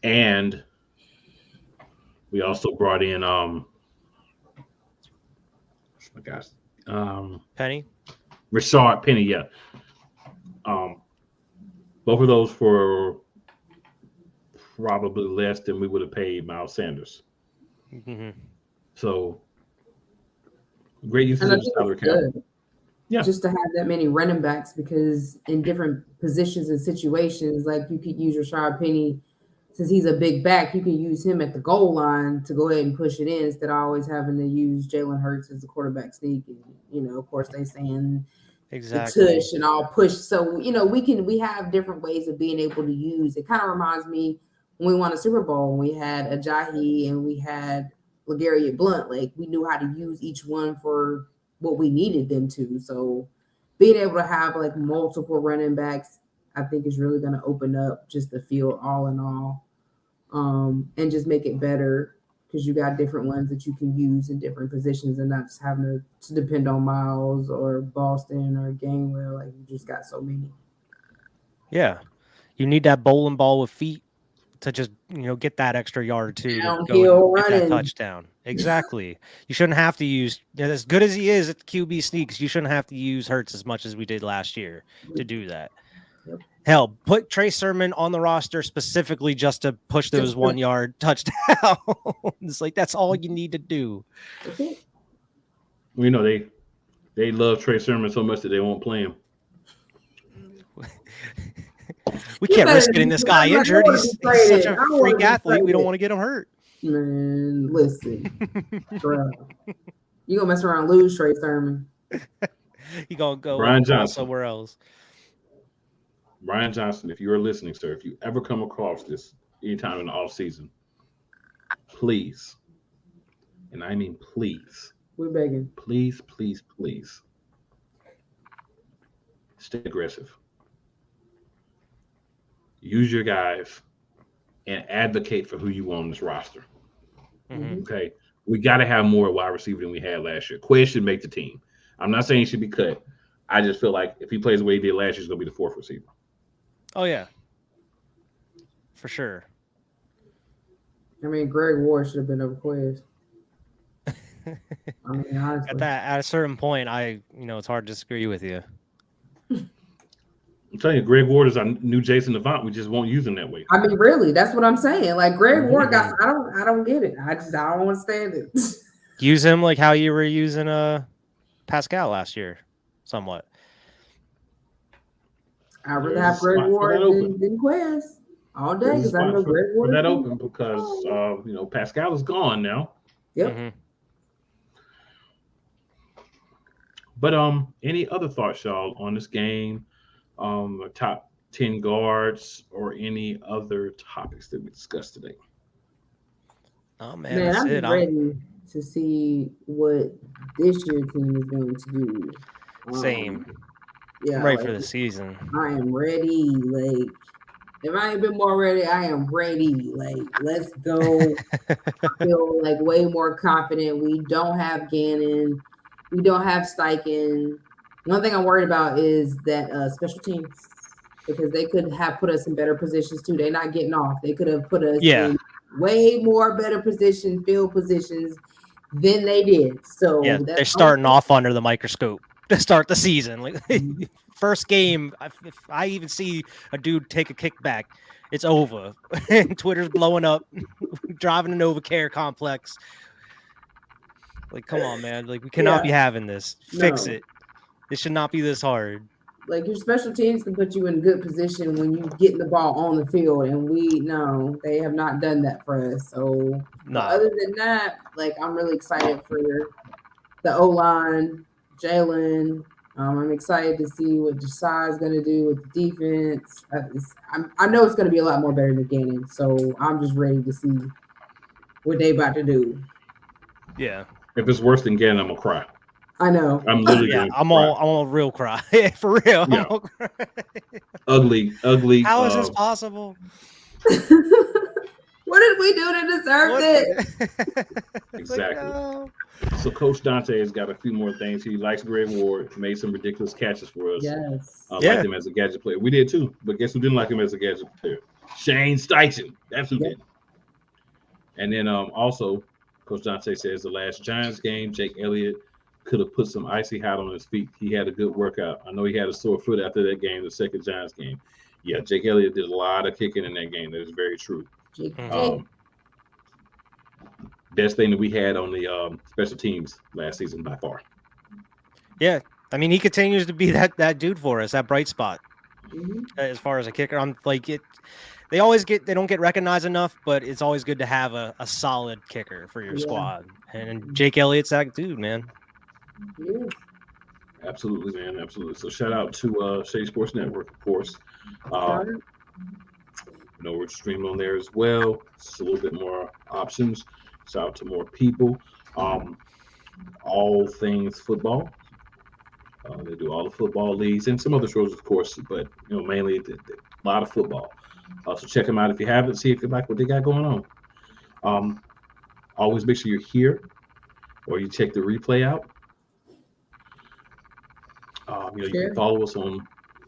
and we also brought in Penny. Rashard Penny. Yeah. Both of those for probably less than we would have paid Miles Sanders. Mm-hmm. So great use of the salary cap. Yeah. Just to have that many running backs, because in different positions and situations, like you could use Rashard Penny, since he's a big back, you can use him at the goal line to go ahead and push it in instead of always having to use Jalen Hurts as a quarterback sneak. And, of course, they saying exactly the tush and all push. So, we have different ways of being able to use. It kind of reminds me when we won a Super Bowl, we had Ajayi and we had LeGarrette Blount. Like, we knew how to use each one for what we needed them to. So being able to have like multiple running backs, I think is really going to open up just the field all in all, and just make it better, because you got different ones that you can use in different positions and not just having to depend on Miles or Boston or Gainwell. Like, you just got so many. Yeah. You need that bowling ball with feet to just, get that extra yard or two to go get that touchdown. Exactly. You shouldn't have to use, as good as he is at the QB sneaks, you shouldn't have to use Hurts as much as we did last year to do that. Yep. Hell, put Trey Sermon on the roster specifically just to push those 1 yard touchdowns. It's like, that's all you need to do. They love Trey Sermon so much that they won't play him. We can't risk getting this guy injured. He's such a freak athlete. We don't want to get him hurt. Man, listen. Bro. You gonna mess around and lose Trey Sermon. You gonna go Brian Johnson somewhere else. Brian Johnson, if you're listening, sir, if you ever come across this anytime in the off season, please, and I mean please, we're begging. Please stay aggressive. Use your guys and advocate for who you want on this roster. Mm-hmm. Okay. We got to have more wide receiver than we had last year. Quez should make the team. I'm not saying he should be cut. I just feel like if he plays the way he did last year, he's going to be the fourth receiver. Oh, yeah. For sure. I mean, Greg Ward should have been over Quez. Honestly. At a certain point, it's hard to disagree with you. I'm telling you, Greg Ward is our new Jason Avant. We just won't use him that way. I mean, really, that's what I'm saying. Like, Greg Ward I don't get it. I don't understand it. Use him like how you were using Pascal last year, somewhat. I'd rather have Greg Ward than Quez all day, because I know Greg Ward. For that open, because Pascal is gone now. Yep. Mm-hmm. But any other thoughts, y'all, on this game? Top 10 guards or any other topics that we discussed today? Oh man, I'm ready to see what this year team is going to do. Same. Yeah, I'm ready for the season. I am ready. Like, if I ain't been more ready, I am ready. Like, let's go. I feel like way more confident. We don't have Gannon. We don't have Steichen. One thing I'm worried about is that special teams. because they could have put us in better positions too. They're not getting off. They could have put us Yeah. in way more better field positions than they did. So Yeah, they're starting off under the microscope to start the season. Like first game, if I even see a dude take a kickback, it's over. Twitter's blowing up, driving a NovaCare complex. Like, come on, man. Like, we cannot be having this. Fix it. It should not be this hard. Like, your special teams can put you in good position when you get the ball on the field, and they have not done that for us. So, but other than that, like, I'm really excited for the O-line, Jalen. I'm excited to see what Josiah is going to do with the defense. I know it's going to be a lot more better than Gannon, so I'm just ready to see what they about to do. Yeah. If it's worse than Gannon, I'm gonna cry. I know. I'm literally gonna I'm cry. all real cry. For real. Yeah. Cry. Ugly. How is this possible? What did we do to deserve it? Exactly. Like, no. So Coach Dante has got a few more things. He likes Greg Ward, made some ridiculous catches for us. Yes. Liked him as a gadget player. We did too, but guess who didn't like him as a gadget player? Shane Steichen. That's who did. And then also, Coach Dante says the last Giants game, Jake Elliott could have put some icy hot on his feet. He had a good workout. I know he had a sore foot after that game, the second Giants game. Yeah, Jake Elliott did a lot of kicking in that game. That is very true. Best thing that we had on the special teams last season by far. Yeah, I mean, he continues to be that dude for us, that bright spot. As far as a kicker, I'm like it. They don't get recognized enough, but it's always good to have a solid kicker for your squad. And Jake Elliott's that dude, man. Yeah. Absolutely, man. Absolutely. So shout out to Shady Sports Network, of course. We're streaming on there as well. It's a little bit more options. Shout out to more people. All things football. They do all the football leagues and some other shows, of course, but mainly a lot of football. So check them out if you haven't. See if you like what they got going on. Always make sure you're here or you check the replay out. You can follow us on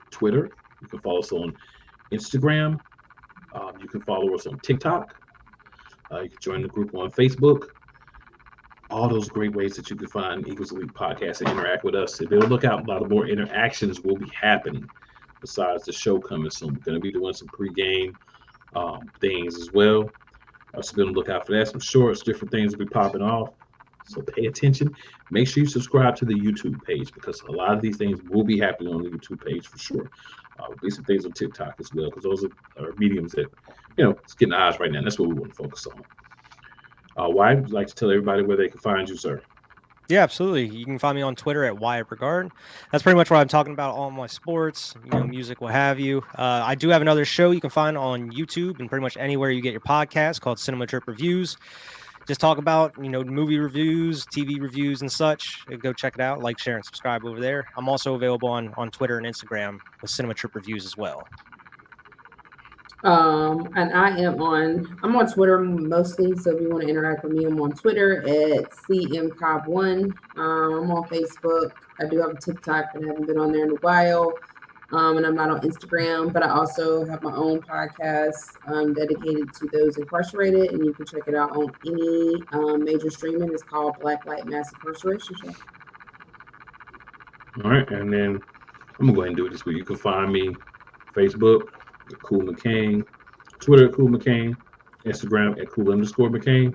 Twitter. You can follow us on Instagram. You can follow us on TikTok. You can join the group on Facebook. All those great ways that you can find Eagles Elite Podcast and interact with us. If you'll look out, a lot of more interactions will be happening besides the show coming soon. We're going to be doing some pregame things as well. So be on the lookout for that. Some shorts, different things will be popping off. So pay attention. Make sure you subscribe to the YouTube page because a lot of these things will be happening on the YouTube page for sure. There'll be some things on TikTok as well because those are mediums that, it's getting eyes right now. And that's what we want to focus on. Wyatt, would you like to tell everybody where they can find you, sir? Yeah, absolutely. You can find me on Twitter at Wyatt Regard. That's pretty much where I'm talking about all my sports, music, what have you. I do have another show you can find on YouTube and pretty much anywhere you get your podcast called Cinema Trip Reviews. Just talk about, movie reviews, TV reviews and such. Go check it out. Like, share, and subscribe over there. I'm also available on Twitter and Instagram with Cinema Trip Reviews as well. And I'm on Twitter mostly. So if you want to interact with me, I'm on Twitter at CMCobb1. I'm on Facebook. I do have a TikTok, but I haven't been on there in a while. And I'm not on Instagram, but I also have my own podcast dedicated to those incarcerated, and you can check it out on any major streaming. It's called Black Light Mass Incarceration Show. All right, and then I'm gonna go ahead and do it this week. You can find me Facebook at Cool McCain, Twitter at Cool McCain, Instagram at Cool_McCain.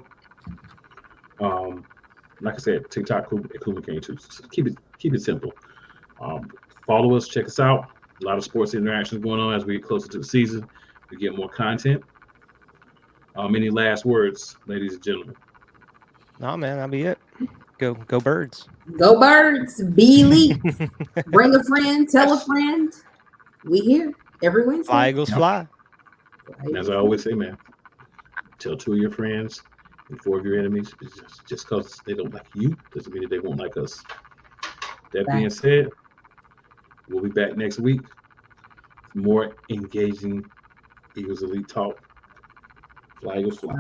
Like I said, TikTok at Cool McCain too. So keep it simple. Follow us, check us out. A lot of sports interactions going on as we get closer to the season. We get more content. Any last words, ladies and gentlemen? No, man, that'll be it. Go Birds. Go Birds. Be elite. Bring a friend. Tell a friend. We here every Wednesday. Fly Eagles fly. And as I always say, man, tell 2 of your friends and 4 of your enemies. Just because they don't like you doesn't mean that they won't like us. That being said, we'll be back next week. More engaging Eagles Elite talk. Fly Eagles fly.